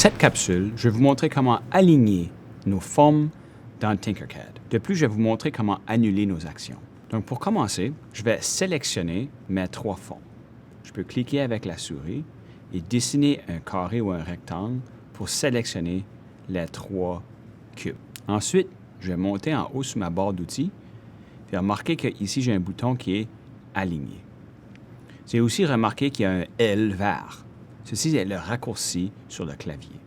cette capsule, je vais vous montrer comment aligner nos formes dans Tinkercad. De plus, je vais vous montrer comment annuler nos actions. Donc, pour commencer, je vais sélectionner mes 3 formes. Je peux cliquer avec la souris et dessiner un carré ou un rectangle pour sélectionner les 3 cubes. Ensuite, je vais monter en haut sur ma barre d'outils et remarquer qu'ici, j'ai un bouton qui est aligné. J'ai aussi remarqué qu'il y a un L vert. Ceci est le raccourci sur le clavier.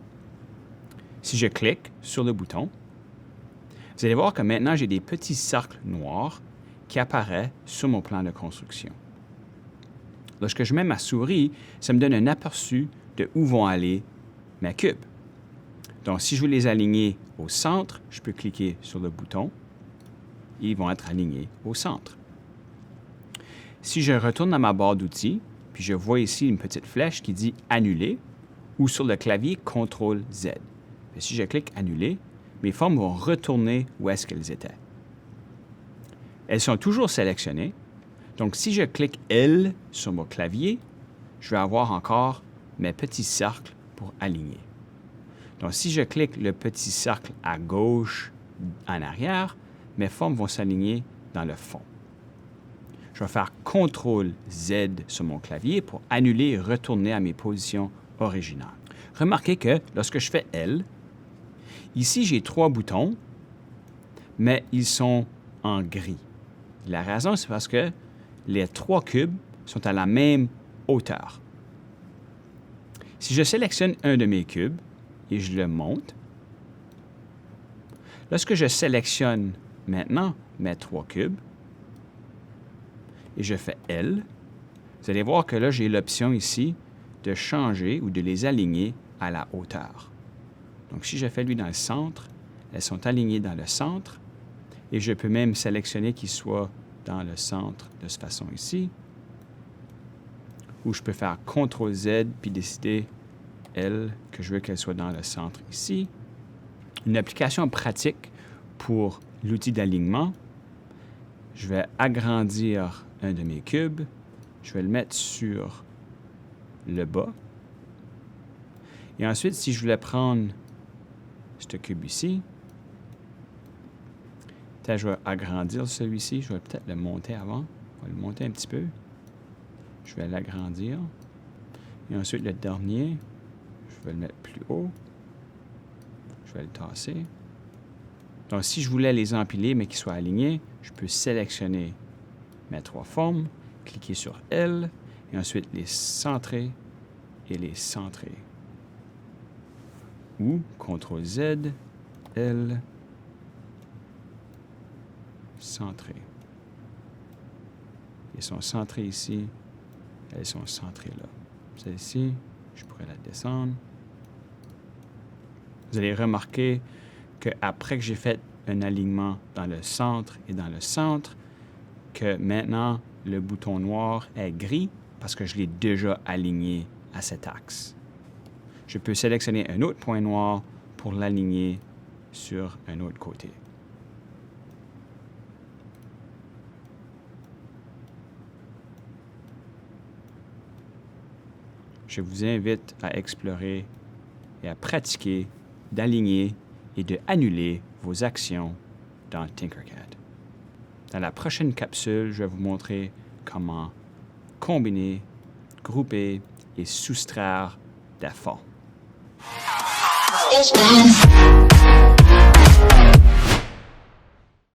Si je clique sur le bouton, vous allez voir que maintenant, j'ai des petits cercles noirs qui apparaissent sur mon plan de construction. Lorsque je mets ma souris, ça me donne un aperçu de où vont aller mes cubes. Donc, si je veux les aligner au centre, je peux cliquer sur le bouton et ils vont être alignés au centre. Si je retourne à ma barre d'outils, puis je vois ici une petite flèche qui dit « Annuler » ou sur le clavier « CTRL-Z ». Si je clique « Annuler », mes formes vont retourner où est-ce qu'elles étaient. Elles sont toujours sélectionnées. Donc, si je clique « L » sur mon clavier, je vais avoir encore mes petits cercles pour aligner. Donc, si je clique le petit cercle à gauche en arrière, mes formes vont s'aligner dans le fond. Je vais faire CTRL-Z sur mon clavier pour annuler et retourner à mes positions originales. Remarquez que lorsque je fais L, ici j'ai 3 boutons, mais ils sont en gris. La raison, c'est parce que les 3 cubes sont à la même hauteur. Si je sélectionne un de mes cubes et je le monte, lorsque je sélectionne maintenant mes 3 cubes, et je fais L, vous allez voir que là, j'ai l'option ici de changer ou de les aligner à la hauteur. Donc, si je fais lui dans le centre, elles sont alignées dans le centre et je peux même sélectionner qu'ils soient dans le centre de cette façon ici. Ou je peux faire CTRL-Z puis décider, elle, que je veux qu'elle soit dans le centre ici. Une application pratique pour l'outil d'alignement. Je vais agrandir un de mes cubes. Je vais le mettre sur le bas. Et ensuite, si je voulais prendre ce cube ici, peut-être je vais agrandir celui-ci. Je vais peut-être le monter avant. Je vais le monter un petit peu. Je vais l'agrandir. Et ensuite, le dernier, je vais le mettre plus haut. Je vais le tasser. Donc, si je voulais les empiler, mais qu'ils soient alignés, je peux sélectionner mes 3 formes, cliquer sur L, et ensuite les centrer et les centrer. Ou CTRL-Z, L, centrer. Ils sont centrés ici, elles sont centrées là. Celle-ci, je pourrais la descendre. Vous allez remarquer qu'après que j'ai fait un alignement dans le centre et dans le centre, que maintenant, le bouton noir est gris parce que je l'ai déjà aligné à cet axe. Je peux sélectionner un autre point noir pour l'aligner sur un autre côté. Je vous invite à explorer et à pratiquer d'aligner et de annuler vos actions dans Tinkercad. Dans la prochaine capsule, je vais vous montrer comment combiner, grouper et soustraire des formes.